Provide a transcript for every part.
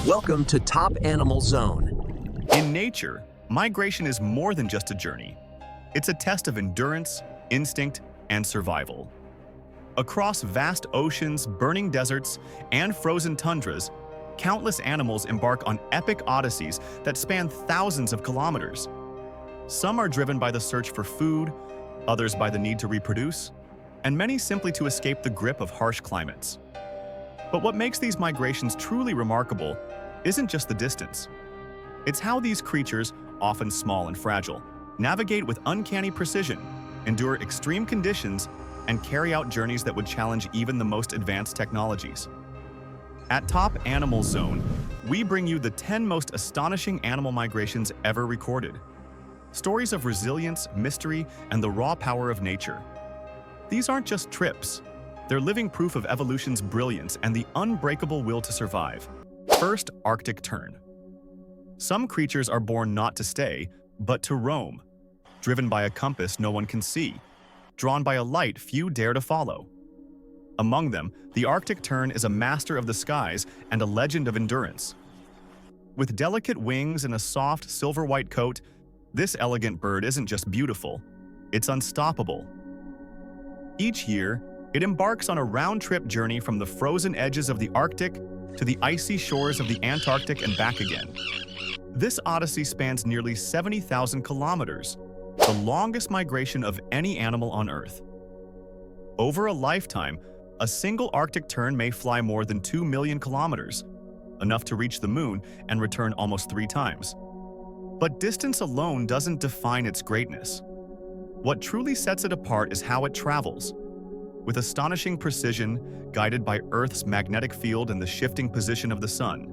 Welcome to Top Animal Zone. In nature, migration is more than just a journey. It's a test of endurance, instinct, and survival. Across vast oceans, burning deserts, and frozen tundras, countless animals embark on epic odysseys that span thousands of kilometers. Some are driven by the search for food, others by the need to reproduce, and many simply to escape the grip of harsh climates. But what makes these migrations truly remarkable isn't just the distance. It's how these creatures, often small and fragile, navigate with uncanny precision, endure extreme conditions, and carry out journeys that would challenge even the most advanced technologies. At Top Animal Zone, we bring you the 10 most astonishing animal migrations ever recorded. Stories of resilience, mystery, and the raw power of nature. These aren't just trips. They're living proof of evolution's brilliance and the unbreakable will to survive. First, Arctic tern. Some creatures are born not to stay, but to roam, driven by a compass no one can see, drawn by a light few dare to follow. Among them, the Arctic tern is a master of the skies and a legend of endurance. With delicate wings and a soft, silver-white coat, this elegant bird isn't just beautiful, it's unstoppable. Each year, it embarks on a round-trip journey from the frozen edges of the Arctic to the icy shores of the Antarctic and back again. This odyssey spans nearly 70,000 kilometers, the longest migration of any animal on Earth. Over a lifetime, a single Arctic tern may fly more than 2 million kilometers, enough to reach the moon and return almost 3 times. But distance alone doesn't define its greatness. What truly sets it apart is how it travels. With astonishing precision, guided by Earth's magnetic field and the shifting position of the sun.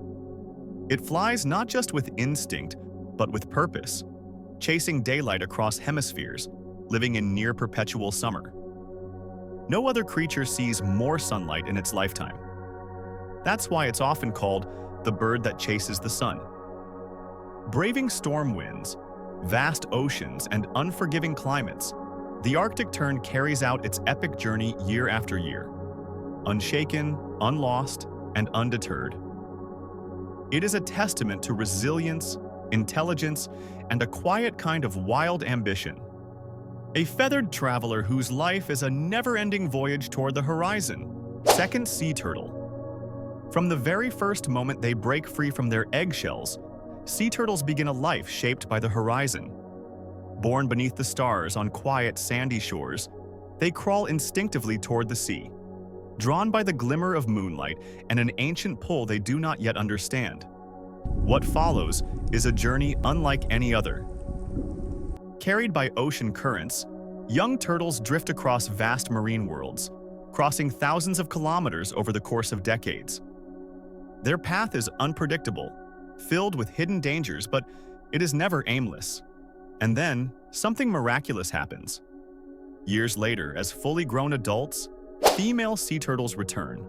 It flies not just with instinct, but with purpose, chasing daylight across hemispheres, living in near-perpetual summer. No other creature sees more sunlight in its lifetime. That's why it's often called the bird that chases the sun. Braving storm winds, vast oceans, and unforgiving climates, the Arctic tern carries out its epic journey year after year, unshaken, unlost, and undeterred. It is a testament to resilience, intelligence, and a quiet kind of wild ambition. A feathered traveler whose life is a never-ending voyage toward the horizon. Second, sea turtle. From the very first moment they break free from their eggshells, sea turtles begin a life shaped by the horizon. Born beneath the stars on quiet, sandy shores, they crawl instinctively toward the sea, drawn by the glimmer of moonlight and an ancient pull they do not yet understand. What follows is a journey unlike any other. Carried by ocean currents, young turtles drift across vast marine worlds, crossing thousands of kilometers over the course of decades. Their path is unpredictable, filled with hidden dangers, but it is never aimless. And then, something miraculous happens. Years later, as fully grown adults, female sea turtles return,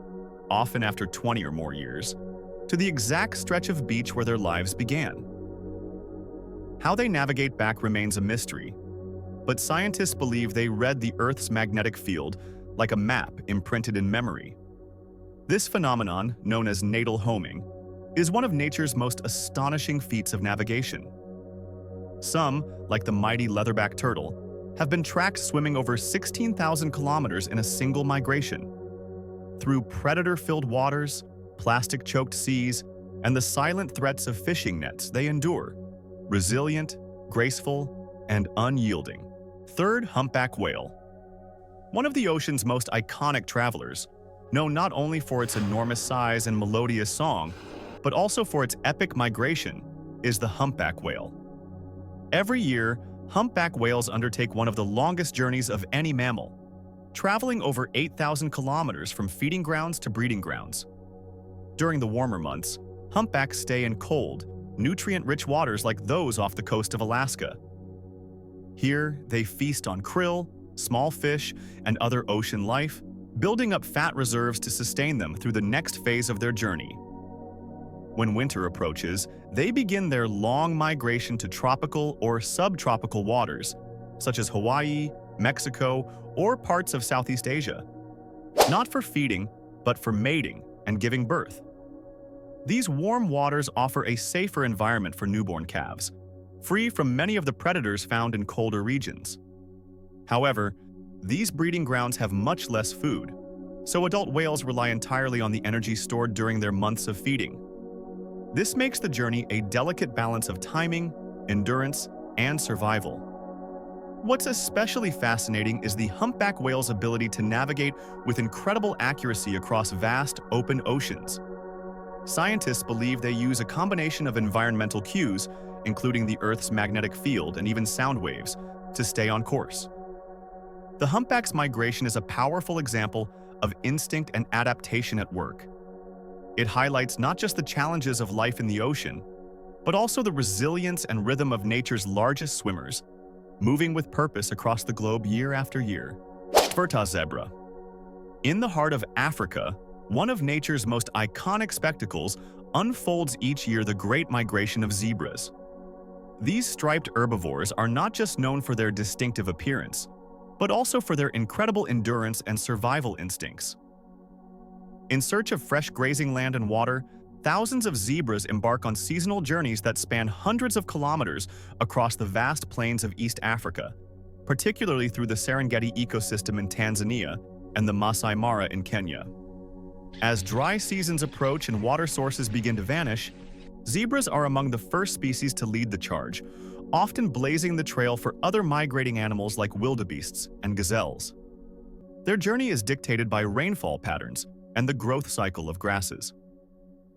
often after 20 or more years, to the exact stretch of beach where their lives began. How they navigate back remains a mystery, but scientists believe they read the Earth's magnetic field like a map imprinted in memory. This phenomenon, known as natal homing, is one of nature's most astonishing feats of navigation. Some, like the mighty leatherback turtle, have been tracked swimming over 16,000 kilometers in a single migration. Through predator-filled waters, plastic-choked seas, and the silent threats of fishing nets they endure, resilient, graceful, and unyielding. Third, humpback whale. One of the ocean's most iconic travelers, known not only for its enormous size and melodious song, but also for its epic migration, is the humpback whale. Every year, humpback whales undertake one of the longest journeys of any mammal, traveling over 8,000 kilometers from feeding grounds to breeding grounds. During the warmer months, humpbacks stay in cold, nutrient-rich waters like those off the coast of Alaska. Here, they feast on krill, small fish, and other ocean life, building up fat reserves to sustain them through the next phase of their journey. When winter approaches, they begin their long migration to tropical or subtropical waters, such as Hawaii, Mexico, or parts of Southeast Asia. Not for feeding, but for mating and giving birth. These warm waters offer a safer environment for newborn calves, free from many of the predators found in colder regions. However, these breeding grounds have much less food, so adult whales rely entirely on the energy stored during their months of feeding. This makes the journey a delicate balance of timing, endurance, and survival. What's especially fascinating is the humpback whale's ability to navigate with incredible accuracy across vast, open oceans. Scientists believe they use a combination of environmental cues, including the Earth's magnetic field and even sound waves, to stay on course. The humpback's migration is a powerful example of instinct and adaptation at work. It highlights not just the challenges of life in the ocean, but also the resilience and rhythm of nature's largest swimmers, moving with purpose across the globe year after year. Fertile zebra. In the heart of Africa, one of nature's most iconic spectacles unfolds each year: the Great Migration of zebras. These striped herbivores are not just known for their distinctive appearance, but also for their incredible endurance and survival instincts. In search of fresh grazing land and water, thousands of zebras embark on seasonal journeys that span hundreds of kilometers across the vast plains of East Africa, particularly through the Serengeti ecosystem in Tanzania and the Masai Mara in Kenya. As dry seasons approach and water sources begin to vanish, zebras are among the first species to lead the charge, often blazing the trail for other migrating animals like wildebeests and gazelles. Their journey is dictated by rainfall patterns and the growth cycle of grasses.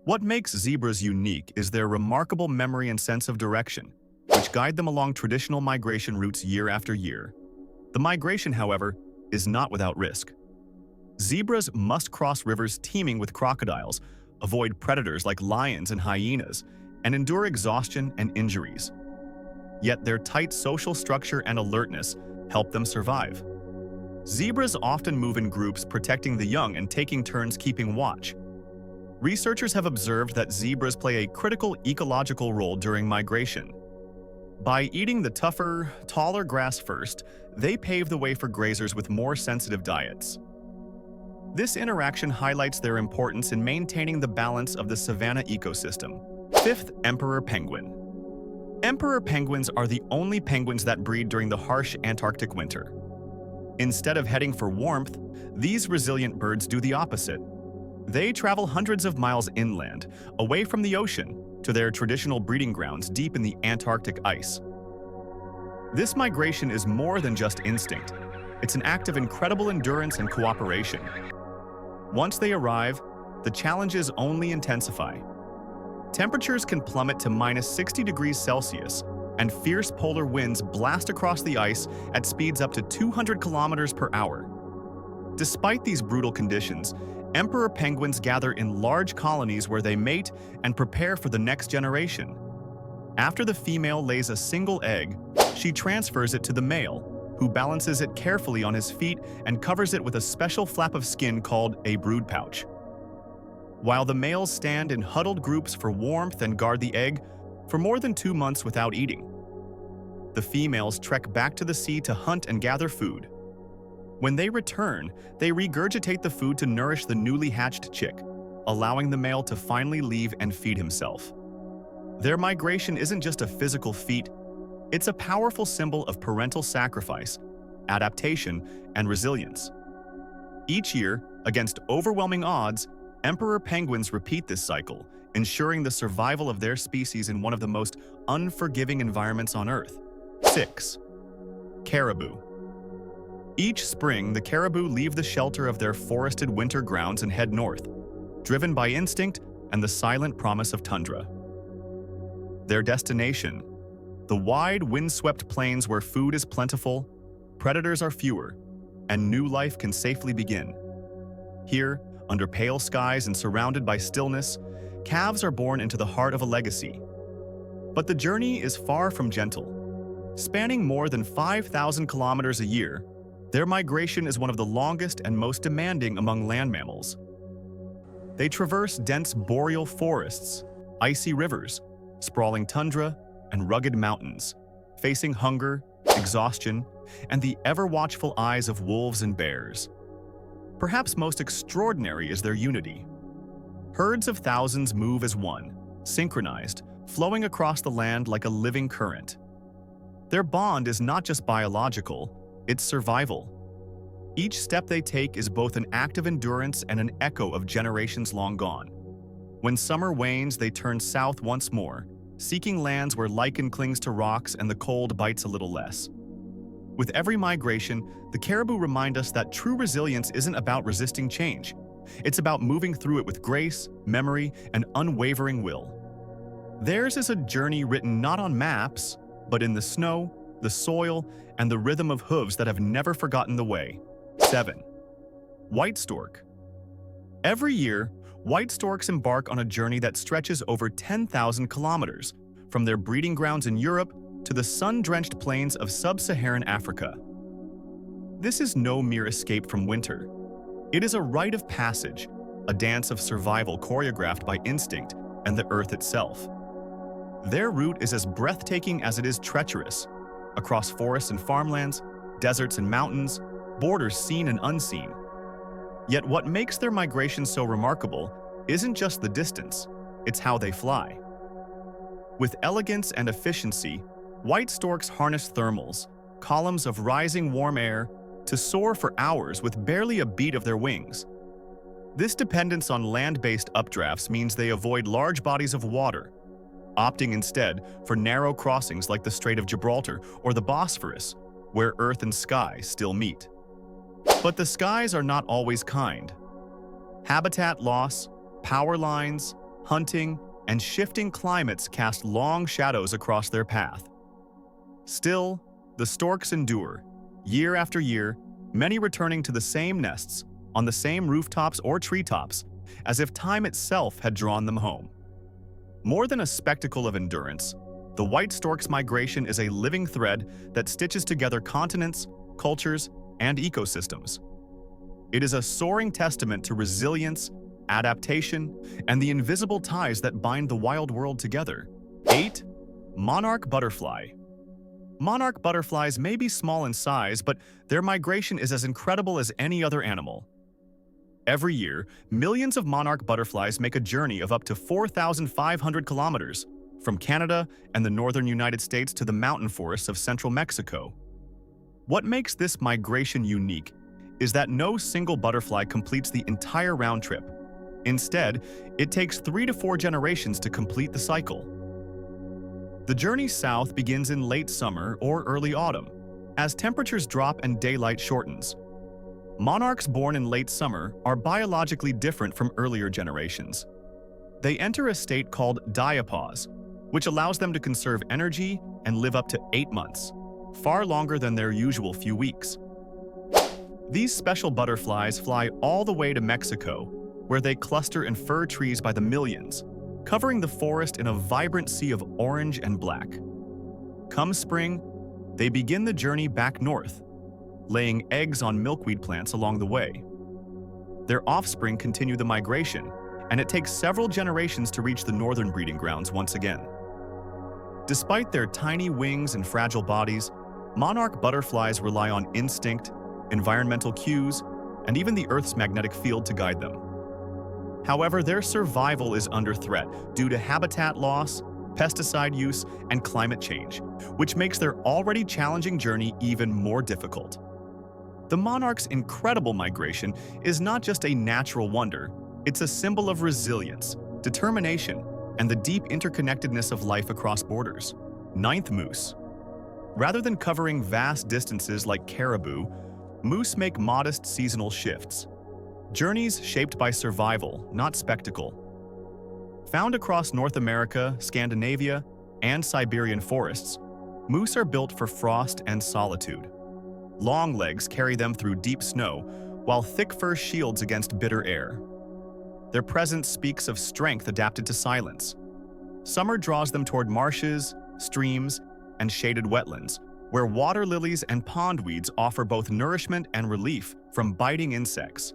What makes zebras unique is their remarkable memory and sense of direction, which guide them along traditional migration routes year after year. The migration, however, is not without risk. Zebras must cross rivers teeming with crocodiles, avoid predators like lions and hyenas, and endure exhaustion and injuries. Yet their tight social structure and alertness help them survive. Zebras often move in groups, protecting the young and taking turns keeping watch. Researchers have observed that zebras play a critical ecological role during migration. By eating the tougher, taller grass first, they pave the way for grazers with more sensitive diets. This interaction highlights their importance in maintaining the balance of the savanna ecosystem. Fifth, emperor penguin. Emperor penguins are the only penguins that breed during the harsh Antarctic winter. Instead of heading for warmth, these resilient birds do the opposite. They travel hundreds of miles inland, away from the ocean, to their traditional breeding grounds deep in the Antarctic ice. This migration is more than just instinct. It's an act of incredible endurance and cooperation. Once they arrive, the challenges only intensify. Temperatures can plummet to -60 degrees Celsius, and fierce polar winds blast across the ice at speeds up to 200 kilometers per hour. Despite these brutal conditions, emperor penguins gather in large colonies where they mate and prepare for the next generation. After the female lays a single egg, she transfers it to the male, who balances it carefully on his feet and covers it with a special flap of skin called a brood pouch. While the males stand in huddled groups for warmth and guard the egg for more than 2 months without eating. The females trek back to the sea to hunt and gather food. When they return, they regurgitate the food to nourish the newly hatched chick, allowing the male to finally leave and feed himself. Their migration isn't just a physical feat, it's a powerful symbol of parental sacrifice, adaptation, and resilience. Each year, against overwhelming odds, emperor penguins repeat this cycle, ensuring the survival of their species in one of the most unforgiving environments on Earth. 6. Caribou. Each spring, the caribou leave the shelter of their forested winter grounds and head north, driven by instinct and the silent promise of tundra. Their destination: the wide, windswept plains where food is plentiful, predators are fewer, and new life can safely begin. Here, under pale skies and surrounded by stillness, calves are born into the heart of a legacy. But the journey is far from gentle. Spanning more than 5,000 kilometers a year, their migration is one of the longest and most demanding among land mammals. They traverse dense boreal forests, icy rivers, sprawling tundra, and rugged mountains, facing hunger, exhaustion, and the ever-watchful eyes of wolves and bears. Perhaps most extraordinary is their unity. Herds of thousands move as one, synchronized, flowing across the land like a living current. Their bond is not just biological, it's survival. Each step they take is both an act of endurance and an echo of generations long gone. When summer wanes, they turn south once more, seeking lands where lichen clings to rocks and the cold bites a little less. With every migration, the caribou remind us that true resilience isn't about resisting change. It's about moving through it with grace, memory, and unwavering will. Theirs is a journey written not on maps, but in the snow, the soil, and the rhythm of hooves that have never forgotten the way. 7. White stork. Every year, white storks embark on a journey that stretches over 10,000 kilometers, from their breeding grounds in Europe to the sun-drenched plains of sub-Saharan Africa. This is no mere escape from winter. It is a rite of passage, a dance of survival choreographed by instinct and the earth itself. Their route is as breathtaking as it is treacherous, across forests and farmlands, deserts and mountains, borders seen and unseen. Yet what makes their migration so remarkable isn't just the distance, it's how they fly. With elegance and efficiency, white storks harness thermals, columns of rising warm air, to soar for hours with barely a beat of their wings. This dependence on land-based updrafts means they avoid large bodies of water, opting instead for narrow crossings like the Strait of Gibraltar or the Bosphorus, where earth and sky still meet. But the skies are not always kind. Habitat loss, power lines, hunting, and shifting climates cast long shadows across their path. Still, the storks endure, year after year, many returning to the same nests, on the same rooftops or treetops, as if time itself had drawn them home. More than a spectacle of endurance, the white stork's migration is a living thread that stitches together continents, cultures, and ecosystems. It is a soaring testament to resilience, adaptation, and the invisible ties that bind the wild world together. 8. Monarch butterfly. Monarch butterflies may be small in size, but their migration is as incredible as any other animal. Every year, millions of monarch butterflies make a journey of up to 4,500 kilometers, from Canada and the northern United States to the mountain forests of central Mexico. What makes this migration unique is that no single butterfly completes the entire round trip. Instead, it takes 3 to 4 generations to complete the cycle. The journey south begins in late summer or early autumn, as temperatures drop and daylight shortens. Monarchs born in late summer are biologically different from earlier generations. They enter a state called diapause, which allows them to conserve energy and live up to 8 months, far longer than their usual few weeks. These special butterflies fly all the way to Mexico, where they cluster in fir trees by the millions, covering the forest in a vibrant sea of orange and black. Come spring, they begin the journey back north, laying eggs on milkweed plants along the way. Their offspring continue the migration, and it takes several generations to reach the northern breeding grounds once again. Despite their tiny wings and fragile bodies, monarch butterflies rely on instinct, environmental cues, and even the Earth's magnetic field to guide them. However, their survival is under threat due to habitat loss, pesticide use, and climate change, which makes their already challenging journey even more difficult. The monarch's incredible migration is not just a natural wonder, it's a symbol of resilience, determination, and the deep interconnectedness of life across borders. 9th Moose. Rather than covering vast distances like caribou, moose make modest seasonal shifts. Journeys shaped by survival, not spectacle. Found across North America, Scandinavia, and Siberian forests, moose are built for frost and solitude. Long legs carry them through deep snow, while thick fur shields against bitter air. Their presence speaks of strength adapted to silence. Summer draws them toward marshes, streams, and shaded wetlands, where water lilies and pondweeds offer both nourishment and relief from biting insects.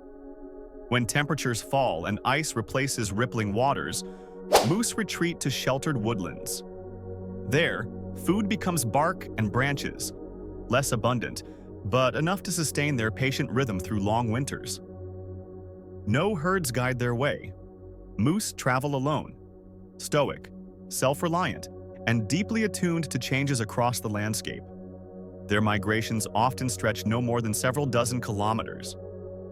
When temperatures fall and ice replaces rippling waters, moose retreat to sheltered woodlands. There, food becomes bark and branches, less abundant, but enough to sustain their patient rhythm through long winters. No herds guide their way. Moose travel alone, stoic, self-reliant, and deeply attuned to changes across the landscape. Their migrations often stretch no more than several dozen kilometers.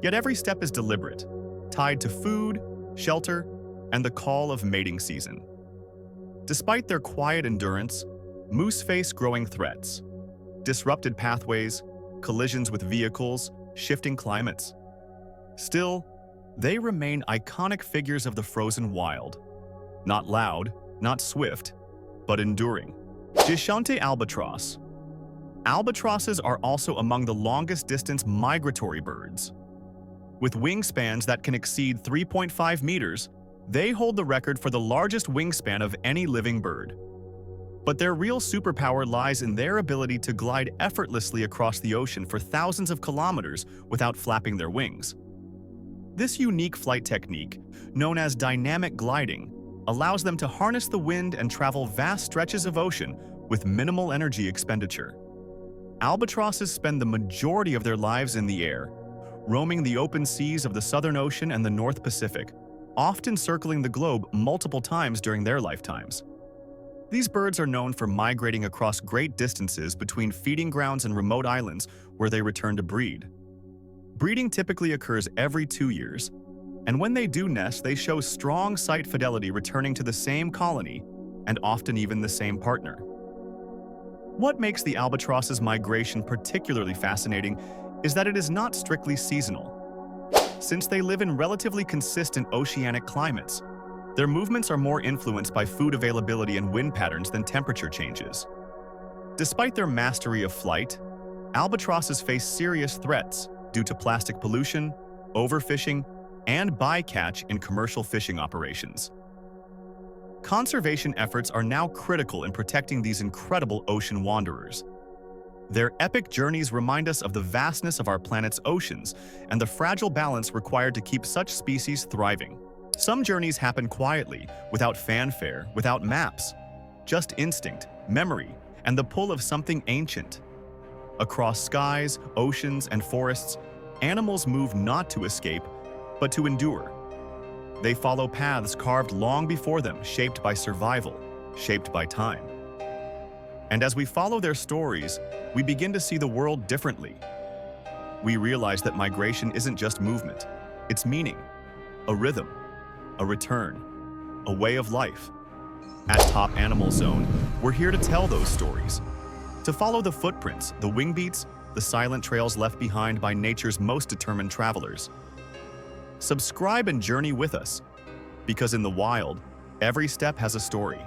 Yet every step is deliberate, tied to food, shelter, and the call of mating season. Despite their quiet endurance, moose face growing threats: disrupted pathways, collisions with vehicles, shifting climates. Still, they remain iconic figures of the frozen wild. Not loud, not swift, but enduring. Gigante albatross. Albatrosses are also among the longest-distance migratory birds. With wingspans that can exceed 3.5 meters, they hold the record for the largest wingspan of any living bird. But their real superpower lies in their ability to glide effortlessly across the ocean for thousands of kilometers without flapping their wings. This unique flight technique, known as dynamic gliding, allows them to harness the wind and travel vast stretches of ocean with minimal energy expenditure. Albatrosses spend the majority of their lives in the air, roaming the open seas of the Southern Ocean and the North Pacific, often circling the globe multiple times during their lifetimes. These birds are known for migrating across great distances between feeding grounds and remote islands where they return to breed. Breeding typically occurs every 2 years, and when they do nest, they show strong site fidelity, returning to the same colony and often even the same partner. What makes the albatross's migration particularly fascinating is that it is not strictly seasonal. Since they live in relatively consistent oceanic climates, their movements are more influenced by food availability and wind patterns than temperature changes. Despite their mastery of flight, albatrosses face serious threats due to plastic pollution, overfishing, and bycatch in commercial fishing operations. Conservation efforts are now critical in protecting these incredible ocean wanderers. Their epic journeys remind us of the vastness of our planet's oceans and the fragile balance required to keep such species thriving. Some journeys happen quietly, without fanfare, without maps. Just instinct, memory, and the pull of something ancient. Across skies, oceans, and forests, animals move not to escape, but to endure. They follow paths carved long before them, shaped by survival, shaped by time. And as we follow their stories, we begin to see the world differently. We realize that migration isn't just movement, it's meaning, a rhythm, a return, a way of life. At Top Animal Zone, we're here to tell those stories, to follow the footprints, the wing beats, the silent trails left behind by nature's most determined travelers. Subscribe and journey with us, because in the wild, every step has a story.